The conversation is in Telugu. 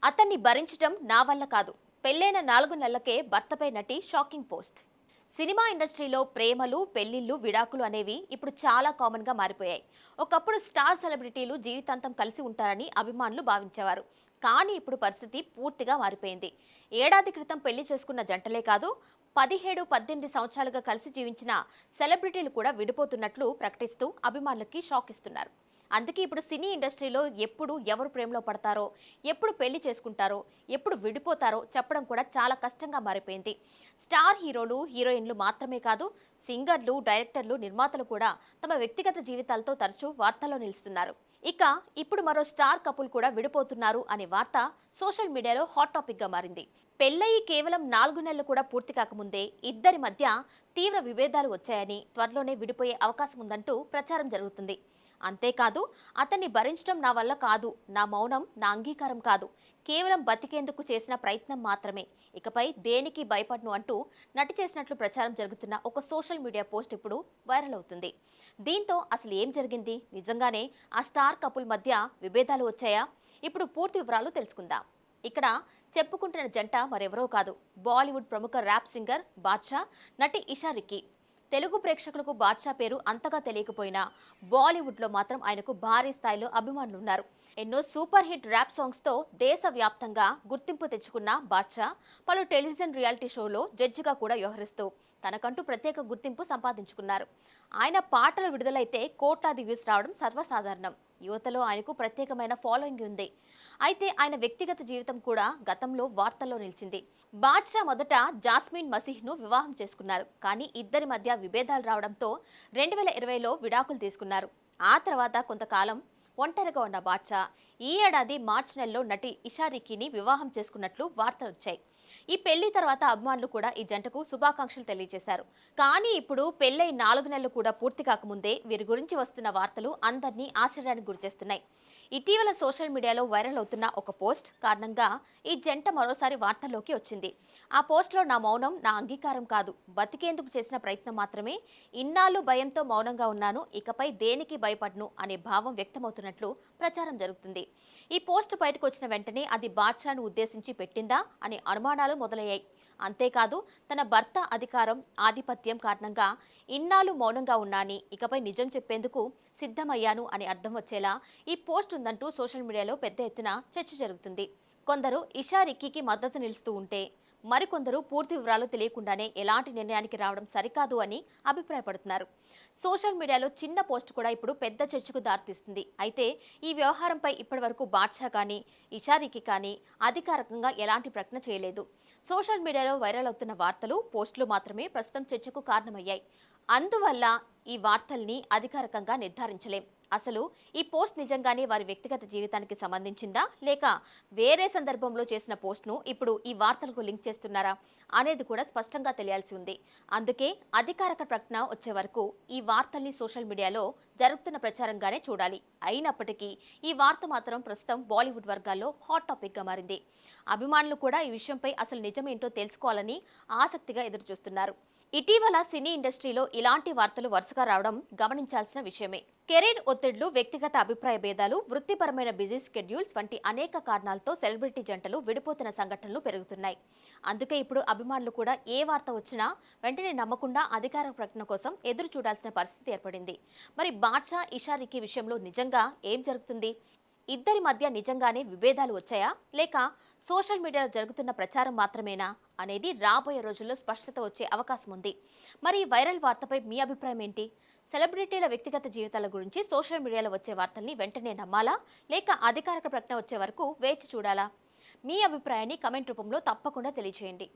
అతన్ని భరించటం నా వల్ల కాదు. పెళ్లైన 4 నెలలకే భర్తపై నటి షాకింగ్ పోస్ట్. సినిమా ఇండస్ట్రీలో ప్రేమలు, పెళ్లిళ్లు, విడాకులు అనేవి ఇప్పుడు చాలా కామన్ గా మారిపోయాయి. ఒకప్పుడు స్టార్ సెలబ్రిటీలు జీవితాంతం కలిసి ఉంటారని అభిమానులు భావించేవారు. కానీ ఇప్పుడు పరిస్థితి పూర్తిగా మారిపోయింది. ఏడాది క్రితం పెళ్లి చేసుకున్న జంటలే కాదు, 17, 18 సంవత్సరాలుగా కలిసి జీవించిన సెలబ్రిటీలు కూడా విడిపోతున్నట్లు ప్రకటిస్తూ అభిమానులకి షాక్ ఇస్తున్నారు. అందుకే ఇప్పుడు సినీ ఇండస్ట్రీలో ఎప్పుడు ఎవరు ప్రేమలో పడతారో, ఎప్పుడు పెళ్లి చేసుకుంటారో, ఎప్పుడు విడిపోతారో చెప్పడం కూడా చాలా కష్టంగా మారిపోయింది. స్టార్ హీరోలు, హీరోయిన్లు మాత్రమే కాదు, సింగర్లు, డైరెక్టర్లు, నిర్మాతలు కూడా తమ వ్యక్తిగత జీవితాలతో తరచూ వార్తల్లో నిలుస్తున్నారు. ఇక ఇప్పుడు మరో స్టార్ కపుల్ కూడా విడిపోతున్నారు అనే వార్త సోషల్ మీడియాలో హాట్ టాపిక్ గా మారింది. పెళ్లయి కేవలం 4 నెలలు కూడా పూర్తి కాకముందే ఇద్దరి మధ్య తీవ్ర విభేదాలు వచ్చాయని, త్వరలోనే విడిపోయే అవకాశం ఉందంటూ ప్రచారం జరుగుతుంది. అంతేకాదు, అతన్ని భరించడం నా వల్ల కాదు, నా మౌనం నా అంగీకారం కాదు, కేవలం బతికేందుకు చేసిన ప్రయత్నం మాత్రమే, ఇకపై దేనికి భయపడను అంటూ నటి చేసినట్లు ప్రచారం జరుగుతున్న ఒక సోషల్ మీడియా పోస్ట్ ఇప్పుడు వైరల్ అవుతుంది. దీంతో అసలు ఏం జరిగింది? నిజంగానే ఆ స్టార్ కపుల్ మధ్య విభేదాలు వచ్చాయా? ఇప్పుడు పూర్తి వివరాలు తెలుసుకుందాం. ఇక్కడ చెప్పుకుంటున్న జంట మరెవరో కాదు, బాలీవుడ్ ప్రముఖ ర్యాప్ సింగర్ బాద్షా, నటి ఇషా రిక్కీ. తెలుగు ప్రేక్షకులకు బాద్షా పేరు అంతగా తెలియకపోయినా బాలీవుడ్లో మాత్రం ఆయనకు భారీ స్థాయిలో అభిమానులున్నారు. ఎన్నో సూపర్ హిట్ ర్యాప్ సాంగ్స్తో దేశవ్యాప్తంగా గుర్తింపు తెచ్చుకున్న బాద్షా పలు టెలివిజన్ రియాలిటీ షోలో జడ్జిగా కూడా వ్యవహరిస్తూ తనకంటూ ప్రత్యేక గుర్తింపు సంపాదించుకున్నారు. ఆయన పాటలు విడుదలైతే కోట్లాది వ్యూస్ రావడం సర్వసాధారణం. యువతలో ఆయనకు ప్రత్యేకమైన ఫాలోయింగ్ ఉంది. అయితే ఆయన వ్యక్తిగత జీవితం కూడా గతంలో వార్తల్లో నిలిచింది. బాద్షా మొదట జాస్మిన్ మసీహ్ను వివాహం చేసుకున్నారు. కానీ ఇద్దరి మధ్య విభేదాలు రావడంతో 2020లో విడాకులు తీసుకున్నారు. ఆ తర్వాత కొంతకాలం ఒంటరిగా ఉన్న బాద్షా ఈ ఏడాది మార్చి నెలలో నటి ఇషా రిక్కీని వివాహం చేసుకున్నట్లు వార్తలు వచ్చాయి. ఈ పెళ్లి తర్వాత అభిమానులు కూడా ఈ జంటకు శుభాకాంక్షలు తెలియజేశారు. కానీ ఇప్పుడు పెళ్లై 4 నెలలు కూడా పూర్తి కాకముందే వీరి గురించి వస్తున్న వార్తలు అందరినీ ఆశ్చర్యానికి గురిచేస్తున్నాయి. ఇటీవల సోషల్ మీడియాలో వైరల్ అవుతున్న ఒక పోస్ట్ కారణంగా ఈ జంట మరోసారి వార్తల్లోకి వచ్చింది. ఆ పోస్ట్లో నా మౌనం నా అంగీకారం కాదు, బతికేందుకు చేసిన ప్రయత్నం మాత్రమే, ఇన్నాళ్ళు భయంతో మౌనంగా ఉన్నాను, ఇకపై దేనికి భయపడను అనే భావం వ్యక్తమవుతున్నట్లు ప్రచారం జరుగుతుంది. ఈ పోస్ట్ బయటకు వచ్చిన వెంటనే అది బాద్షాను ఉద్దేశించి పెట్టిందా అనే అనుమానాలు మొదలయ్యాయి. అంతేకాదు, తన భర్త అధికారం, ఆధిపత్యం కారణంగా ఇన్నాళ్ళు మౌనంగా ఉన్నాని, ఇకపై నిజం చెప్పేందుకు సిద్ధమయ్యాను అని అర్థం వచ్చేలా ఈ పోస్ట్ ఉందంటూ సోషల్ మీడియాలో పెద్ద ఎత్తున చర్చ జరుగుతుంది. కొందరు ఇషా రిక్కీకి మద్దతు నిలుస్తూ ఉంటే, మరికొందరు పూర్తి వివరాలు తెలియకుండానే ఎలాంటి నిర్ణయానికి రావడం సరికాదు అని అభిప్రాయపడుతున్నారు. సోషల్ మీడియాలో చిన్న పోస్ట్ కూడా ఇప్పుడు పెద్ద చర్చకు దారితీస్తుంది. అయితే ఈ వ్యవహారంపై ఇప్పటివరకు బాద్షా కానీ, ఇషా రిక్కీ కానీ అధికారికంగా ఎలాంటి ప్రకటన చేయలేదు. సోషల్ మీడియాలో వైరల్ అవుతున్న వార్తలు, పోస్టులు మాత్రమే ప్రస్తుతం చర్చకు కారణమయ్యాయి. అందువల్ల ఈ వార్తల్ని అధికారికంగా నిర్ధారించలేం. అసలు ఈ పోస్ట్ నిజంగానే వారి వ్యక్తిగత జీవితానికి సంబంధించిందా, లేక వేరే సందర్భంలో చేసిన పోస్ట్ను ఇప్పుడు ఈ వార్తలకు లింక్ చేస్తున్నారా అనేది కూడా స్పష్టంగా తెలియాల్సి ఉంది. అందుకే అధికారిక ప్రకటన వచ్చే వరకు ఈ వార్తల్ని సోషల్ మీడియాలో జరుగుతున్న ప్రచారంగానే చూడాలి. అయినప్పటికీ ఈ వార్త మాత్రం ప్రస్తుతం బాలీవుడ్ వర్గాల్లో హాట్ టాపిక్ గా మారింది. అభిమానులు కూడా ఈ విషయంపై అసలు నిజమేంటో తెలుసుకోవాలని ఆసక్తిగా ఎదురుచూస్తున్నారు. ఇటీవల సినీ ఇండస్ట్రీలో ఇలాంటి వార్తలు వరుసగా రావడం గమనించాల్సిన విషయమే. కెరీర్ ఒత్తిళ్లు, వ్యక్తిగత అభిప్రాయ భేదాలు, వృత్తిపరమైన బిజీ స్కెడ్యూల్స్ వంటి అనేక కారణాలతో సెలబ్రిటీ జంటలు విడిపోతున్న సంఘటనలు పెరుగుతున్నాయి. అందుకే ఇప్పుడు అభిమానులు కూడా ఏ వార్త వచ్చినా వెంటనే నమ్మకుండా అధికార ప్రకటన కోసం ఎదురు చూడాల్సిన పరిస్థితి ఏర్పడింది. మరి బాద్షా, ఇషా రిక్కీ విషయంలో నిజంగా ఏం జరుగుతుంది? ఇద్దరి మధ్య నిజంగానే విభేదాలు వచ్చాయా, లేక సోషల్ మీడియాలో జరుగుతున్న ప్రచారం మాత్రమేనా అనేది రాబోయే రోజుల్లో స్పష్టత వచ్చే అవకాశం ఉంది. మరి ఈ వైరల్ వార్తపై మీ అభిప్రాయం ఏంటి? సెలబ్రిటీల వ్యక్తిగత జీవితాల గురించి సోషల్ మీడియాలో వచ్చే వార్తల్ని వెంటనే నమ్మాలా, లేక అధికారిక ప్రకటన వచ్చే వరకు వేచి చూడాలా? మీ అభిప్రాయాన్ని కమెంట్ రూపంలో తప్పకుండా తెలియజేయండి.